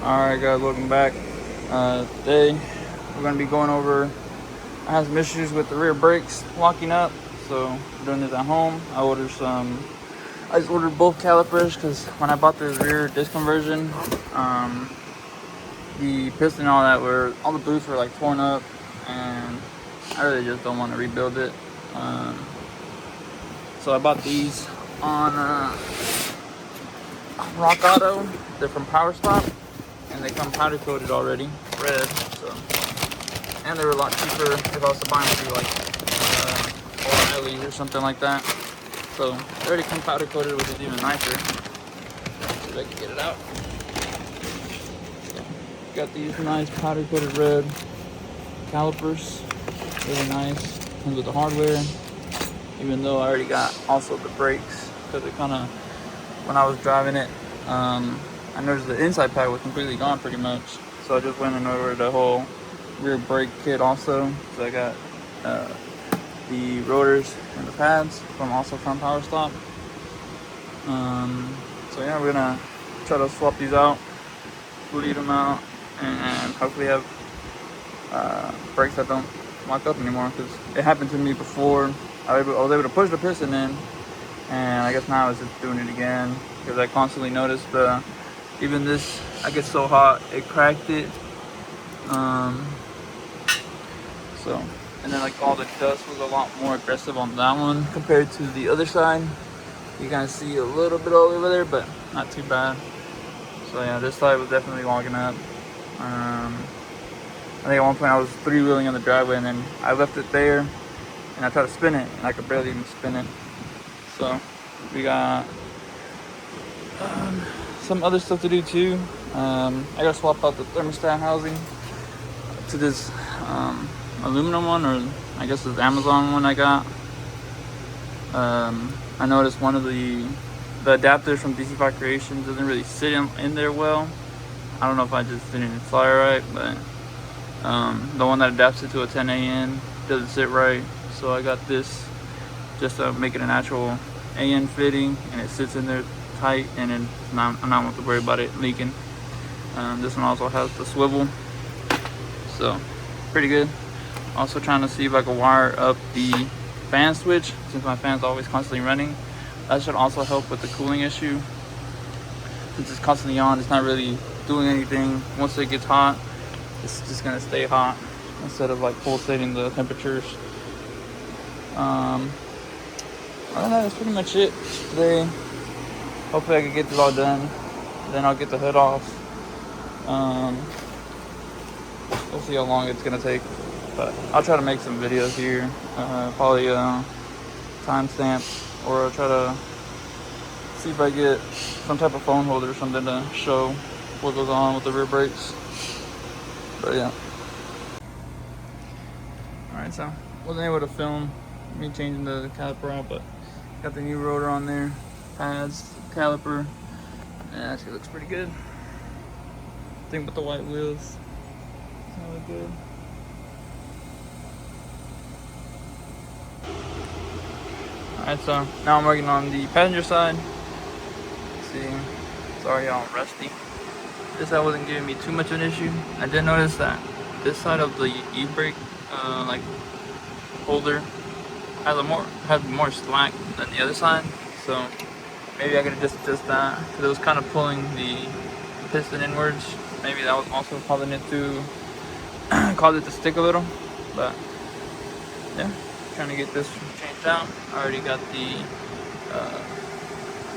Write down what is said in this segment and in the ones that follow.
Alright guys, welcome back. Today we're going to be going over, I have some issues with the rear brakes locking up, so I'm doing this at home. I just ordered both calipers because when I bought this rear disc conversion, the piston and all the boosts were like torn up, and I really just don't want to rebuild it. So I bought these on Rock Auto. They're from Power Stop, and they come powder coated already, red. So, and they were a lot cheaper if I was to buy them through like O'Reilly's or something like that. So they already come powder coated, which is even nicer. Let's see if I can get it out. Got these nice powder coated red calipers, really nice. Comes with the hardware. Even though I already got also the brakes, because it kind of, when I was driving it, I noticed the inside pad was completely gone pretty much. So I just went and ordered the whole rear brake kit also. So I got the rotors and the pads from Power Stop. So yeah, we're gonna try to swap these out, bleed them out, and hopefully have brakes that don't lock up anymore, because it happened to me before. I was able to push the piston in, and I guess now it's just doing it again, because I constantly noticed even this, I get so hot it cracked it. So, and then like all the dust was a lot more aggressive on that one compared to the other side. You kind of see a little bit all over there, but not too bad. So yeah, this side was definitely logging up. I think at one point I was three-wheeling on the driveway, and then I left it there and I tried to spin it, and I could barely even spin it. So we got some other stuff to do too. I gotta swap out the thermostat housing to this aluminum one, or I guess this Amazon one I got. I noticed one of the adapters from DC5 Creations doesn't really sit in there well. I don't know if I just didn't install it right, but the one that adapts it to a 10AN doesn't sit right. So I got this just to make it an actual AN fitting, and it sits in there tight, and I'm not going to worry about it leaking. This one also has the swivel, so pretty good. Also trying to see if I can wire up the fan switch, since my fan's always constantly running. That should also help with the cooling issue. Since it's constantly on, it's not really doing anything. Once it gets hot, it's just gonna stay hot instead of like pulsating the temperatures. Other than that, that's pretty much it today. Hopefully I can get this all done. Then I'll get the hood off. We'll see how long it's gonna take, but I'll try to make some videos here. Probably timestamps, or I'll try to see if I get some type of phone holder or something to show what goes on with the rear brakes. But yeah. Alright, so wasn't able to film me changing the caliper out, but got the new rotor on there, pads, caliper, and actually looks pretty good. I think with the white wheels, it's gonna look good. Alright, so now I'm working on the passenger side. Let's see, sorry y'all, I'm rusty. This side wasn't giving me too much of an issue. I did notice that this side of the e-brake like holder has more slack than the other side, so maybe I could just adjust that, because it was kind of pulling the piston inwards. Maybe that was also causing it to stick a little. But yeah, trying to get this changed out. I already got the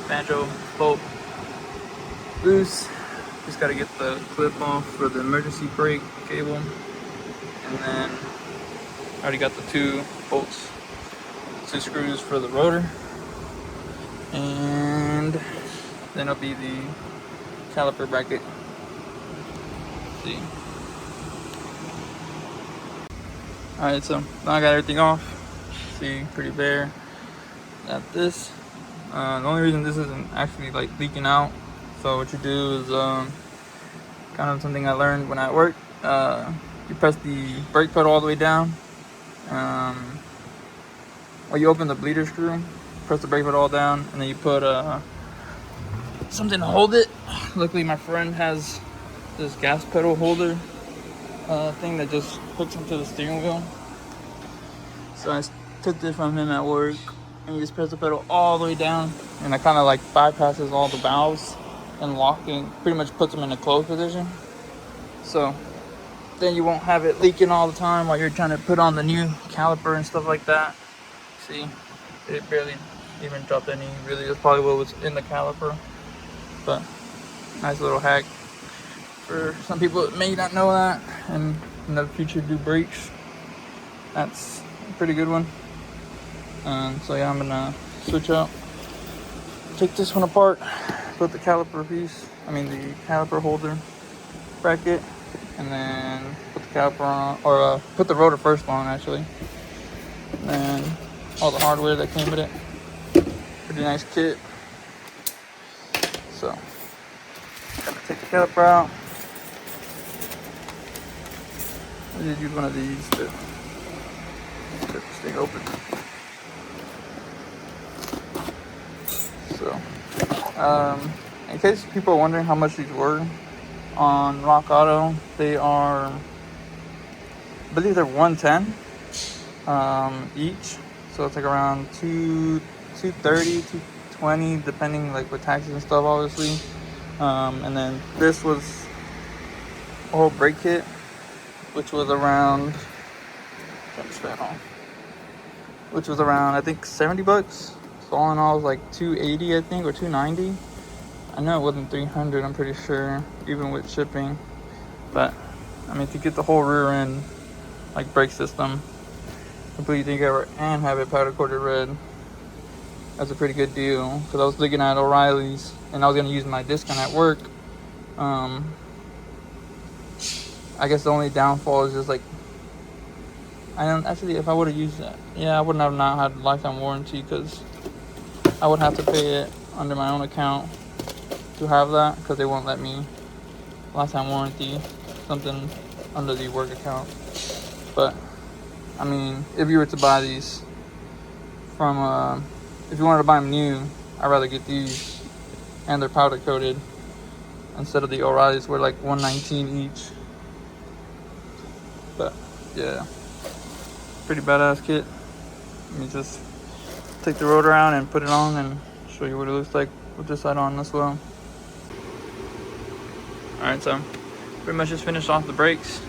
banjo bolt loose. Just got to get the clip off for the emergency brake cable, and then I already got the two bolts, 2 screws for the rotor, and then it'll be the caliper bracket. Let's see. Alright, so now I got everything off. See, pretty bare. Got this. The only reason this isn't actually like leaking out, so what you do is kind of something I learned when I worked. You press the brake pedal all the way down. Or you open the bleeder screw, press the brake pedal all down, and then you put something to hold it. Luckily my friend has this gas pedal holder thing that just hooks onto the steering wheel. So I took this from him at work, and you just press the pedal all the way down, and it kind of like bypasses all the valves and locking, pretty much puts them in a closed position. So then you won't have it leaking all the time while you're trying to put on the new caliper and stuff like that. See, it barely even dropped any. Really, that's probably what was in the caliper. But nice little hack for some people that may not know that and in the future do brakes. That's a pretty good one. So yeah, I'm gonna switch out, take this one apart, put the caliper the caliper holder bracket, and then put the caliper on, or put the rotor first on actually, and then all the hardware that came with it. Pretty nice kit. So gonna take the caliper out. I just use one of these to get this thing open. So, in case people are wondering how much these were on Rock Auto, they are, I believe they're $110 each. So it's like around $230, $220, depending like with taxes and stuff, obviously. And then this was a whole brake kit, which was around, I think $70. So all in all, it was like $280, I think, or $290. I know it wasn't $300. I'm pretty sure, even with shipping. But I mean, to get the whole rear end, like brake system, completely together and have it powder coated red, that's a pretty good deal. Because I was looking at O'Reilly's, and I was gonna use my discount at work. I guess the only downfall is just like, I don't actually, if I would have used that, yeah, I wouldn't have not had lifetime warranty, because I would have to pay it under my own account to have that, because they won't let me lifetime warranty something under the work account. But I mean, if you were to buy these from, if you wanted to buy them new, I'd rather get these, and they're powder coated instead of the O'Reilly's were like $119 each. But yeah, pretty badass kit. Let me just take the rotor out and put it on and show you what it looks like with this side on as well. Alright, so pretty much just finished off the brakes.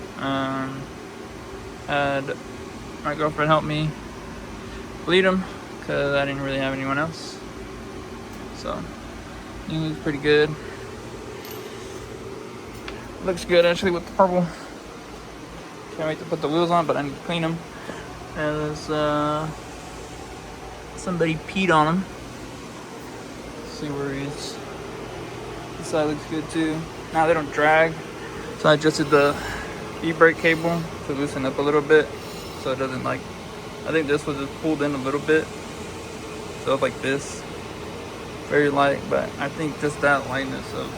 Had my girlfriend help me bleed them because I didn't really have anyone else. So it looks pretty good. Looks good actually with the purple. Can't wait to put the wheels on, but I need to clean them. As somebody peed on them. Let's see where he is. This side looks good too. Now they don't drag. So I adjusted the e-brake cable to loosen up a little bit, so it doesn't like, I think this was just pulled in a little bit. So it's like this. Very light, but I think just that lightness of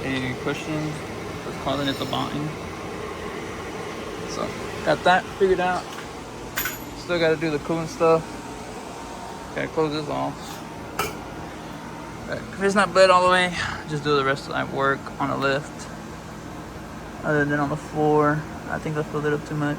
a cushion is causing it to bind. So got that figured out. Still got to do the cooling stuff. Gotta close this off. But if it's not bled all the way, just do the rest of my work on the lift. Other than on the floor, I think I filled it up too much.